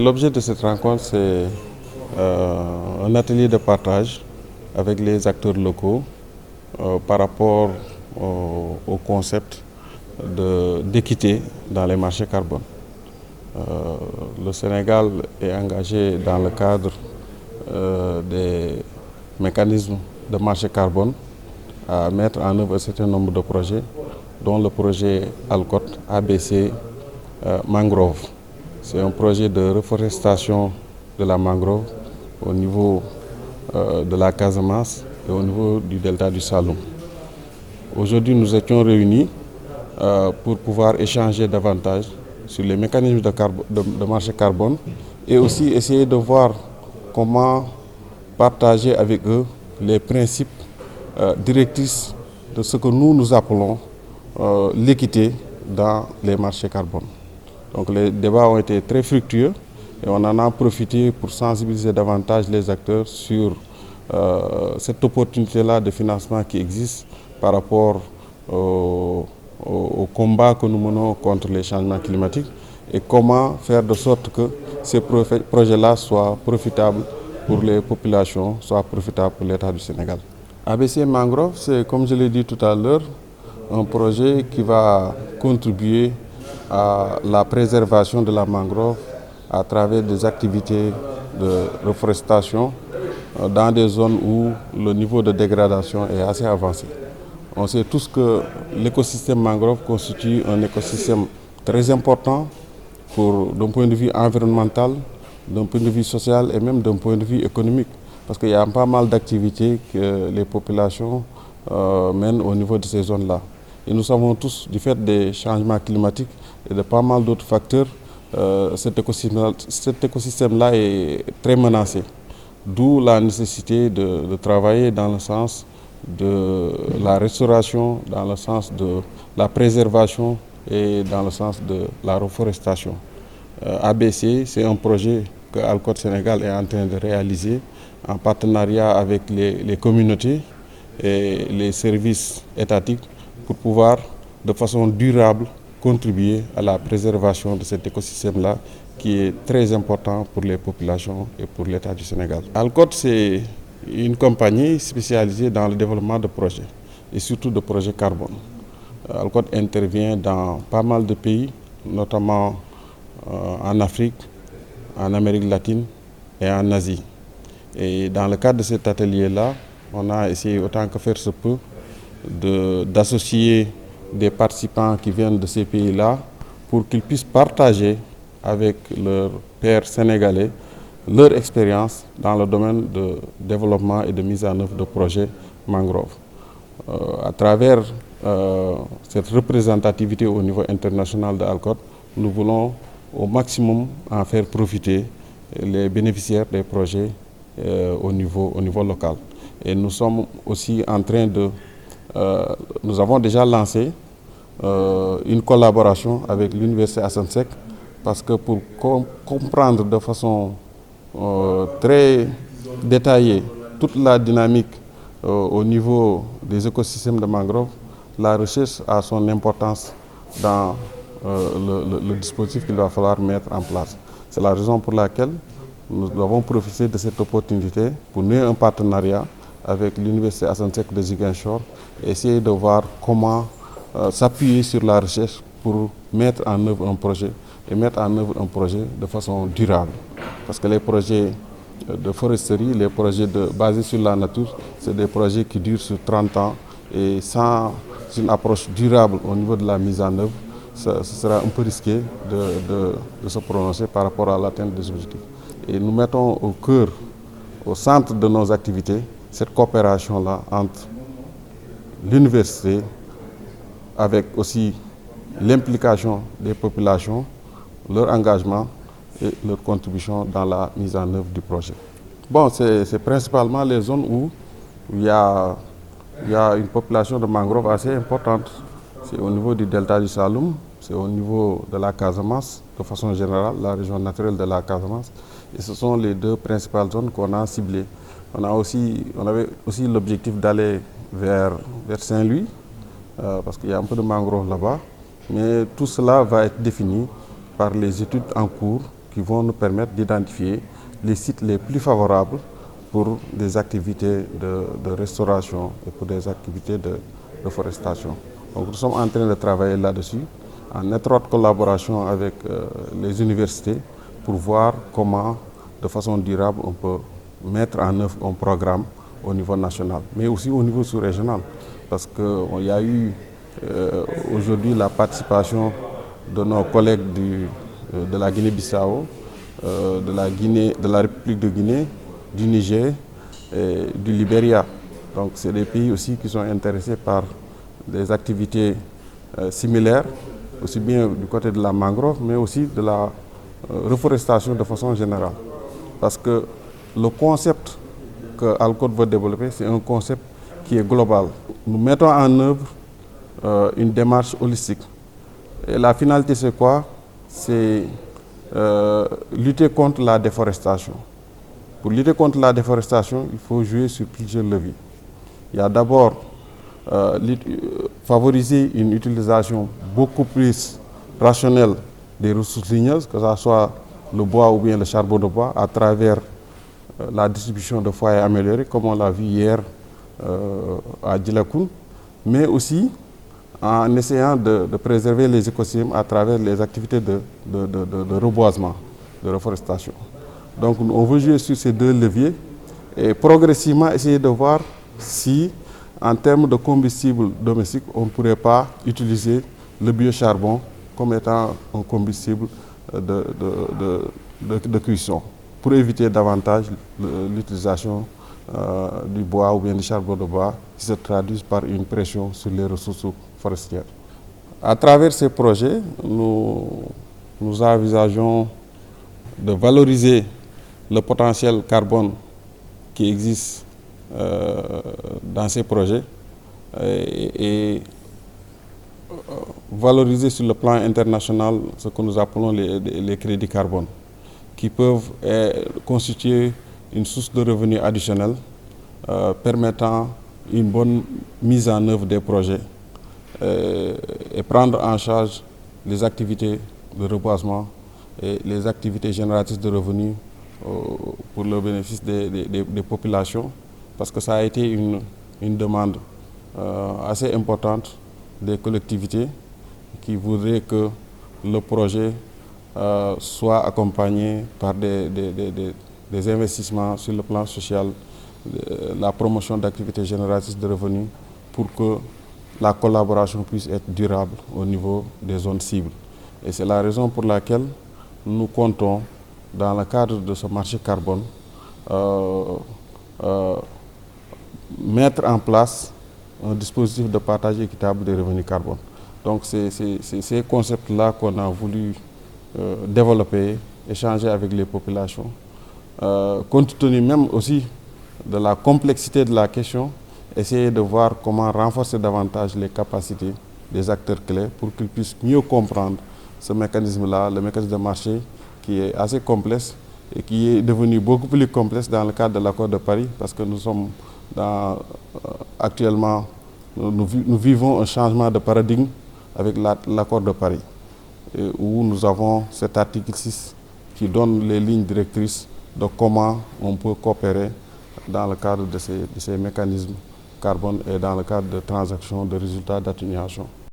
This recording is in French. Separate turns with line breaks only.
l'objet de cette rencontre, c'est un atelier de partage avec les acteurs locaux par rapport au concept d'équité dans les marchés carbone. Le Sénégal est engagé dans le cadre des mécanismes de marché carbone à mettre en œuvre un certain nombre de projets, dont le projet Alcott ABC Mangrove. C'est un projet de reforestation de la mangrove au niveau de la Casamance et au niveau du delta du Saloum. Aujourd'hui, nous étions réunis pour pouvoir échanger davantage sur les mécanismes de marché carbone et aussi essayer de voir comment partager avec eux les principes directrices de ce que nous appelons l'équité dans les marchés carbone. Donc les débats ont été très fructueux et on en a profité pour sensibiliser davantage les acteurs sur cette opportunité-là de financement qui existe par rapport au combat que nous menons contre les changements climatiques et comment faire de sorte que ces projets-là soient profitables pour les populations, soient profitables pour l'État du Sénégal. ABC Mangrove, c'est, comme je l'ai dit tout à l'heure, un projet qui va contribuer à la préservation de la mangrove à travers des activités de reforestation dans des zones où le niveau de dégradation est assez avancé. On sait tous que l'écosystème mangrove constitue un écosystème très important d'un point de vue environnemental, d'un point de vue social et même d'un point de vue économique. Parce qu'il y a pas mal d'activités que les populations mènent au niveau de ces zones-là. Et nous savons tous, du fait des changements climatiques et de pas mal d'autres facteurs, cet écosystème-là est très menacé. D'où la nécessité de travailler dans le sens de la restauration, dans le sens de la préservation et dans le sens de la reforestation. ABC, c'est un projet que Alcott Sénégal est en train de réaliser en partenariat avec les communautés et les services étatiques pour pouvoir de façon durable contribuer à la préservation de cet écosystème-là qui est très important pour les populations et pour l'État du Sénégal. Alcott, c'est une compagnie spécialisée dans le développement de projets et surtout de projets carbone. Alcott intervient dans pas mal de pays, notamment en Afrique, en Amérique latine et en Asie. Et dans le cadre de cet atelier-là, on a essayé autant que faire se peut d'associer des participants qui viennent de ces pays-là pour qu'ils puissent partager avec leurs pairs sénégalais leur expérience dans le domaine de développement et de mise en œuvre de projets mangrove. À travers cette représentativité au niveau international de Alcott, nous voulons au maximum en faire profiter les bénéficiaires des projets au niveau local. Et nous sommes aussi en train nous avons déjà lancé une collaboration avec l'Université Assane Seck parce que pour comprendre de façon très détaillée toute la dynamique au niveau des écosystèmes de mangrove, la recherche a son importance dans le dispositif qu'il va falloir mettre en place. C'est la raison pour laquelle nous avons profité de cette opportunité pour nouer un partenariat avec l'Université Assane Seck de Ziguinchor et essayer de voir comment s'appuyer sur la recherche pour mettre en œuvre un projet et mettre en œuvre un projet de façon durable. Parce que les projets de foresterie, les projets basés sur la nature, c'est des projets qui durent sur 30 ans et sans une approche durable au niveau de la mise en œuvre, ce sera un peu risqué de se prononcer par rapport à l'atteinte des objectifs. Et nous mettons au centre de nos activités, cette coopération-là entre l'université, avec aussi l'implication des populations, leur engagement et leur contribution dans la mise en œuvre du projet. Bon, c'est principalement les zones où il y a une population de mangroves assez importante. C'est au niveau du delta du Saloum, c'est au niveau de la Casamance, de façon générale, la région naturelle de la Casamance. Et ce sont les deux principales zones qu'on a ciblées. On avait aussi l'objectif d'aller vers Saint-Louis, parce qu'il y a un peu de mangrove là-bas. Mais tout cela va être défini par les études en cours qui vont nous permettre d'identifier les sites les plus favorables pour des activités de restauration et pour des activités de reforestation. Donc nous sommes en train de travailler là-dessus, en étroite collaboration avec les universités, pour voir comment, de façon durable, on peut mettre en œuvre un programme au niveau national, mais aussi au niveau sous-régional. Parce qu'il y a eu aujourd'hui la participation de nos collègues de la Guinée-Bissau, de la République de Guinée, du Niger et du Libéria. Donc c'est des pays aussi qui sont intéressés par des activités similaires, aussi bien du côté de la mangrove, mais aussi de la reforestation de façon générale. Parce que le concept que Alcott veut développer, c'est un concept qui est global. Nous mettons en œuvre une démarche holistique. Et la finalité, c'est quoi? C'est lutter contre la déforestation. Pour lutter contre la déforestation, il faut jouer sur plusieurs leviers. Il y a d'abord favoriser une utilisation beaucoup plus rationnelle des ressources ligneuses, que ce soit le bois ou bien le charbon de bois, à travers la distribution de foyers améliorés, comme on l'a vu hier à Djilakoun, mais aussi en essayant de préserver les écosystèmes à travers les activités de reboisement, de reforestation. Donc on veut jouer sur ces deux leviers et progressivement essayer de voir si, en termes de combustible domestique, on ne pourrait pas utiliser le biocharbon comme étant un combustible de cuisson, pour éviter davantage l'utilisation du bois ou bien du charbon de bois qui se traduisent par une pression sur les ressources forestières. À travers ces projets, nous envisageons de valoriser le potentiel carbone qui existe dans ces projets et valoriser sur le plan international ce que nous appelons les crédits carbone, qui peuvent constituer une source de revenus additionnels permettant une bonne mise en œuvre des projets et prendre en charge les activités de reboisement et les activités génératrices de revenus pour le bénéfice des populations, parce que ça a été une demande assez importante des collectivités qui voudraient que le projet soit accompagné par des investissements sur le plan social, la promotion d'activités génératrices de revenus pour que la collaboration puisse être durable au niveau des zones cibles. Et c'est la raison pour laquelle nous comptons, dans le cadre de ce marché carbone, mettre en place un dispositif de partage équitable des revenus carbone. Donc c'est ces concepts-là qu'on a voulu développer, échanger avec les populations, compte tenu même aussi de la complexité de la question, essayer de voir comment renforcer davantage les capacités des acteurs clés pour qu'ils puissent mieux comprendre ce mécanisme-là, le mécanisme de marché qui est assez complexe et qui est devenu beaucoup plus complexe dans le cadre de l'accord de Paris, parce que nous sommes actuellement, nous vivons un changement de paradigme avec l'accord de Paris, où nous avons cet article 6 qui donne les lignes directrices de comment on peut coopérer dans le cadre de ces mécanismes carbone et dans le cadre de transactions de résultats d'atténuation.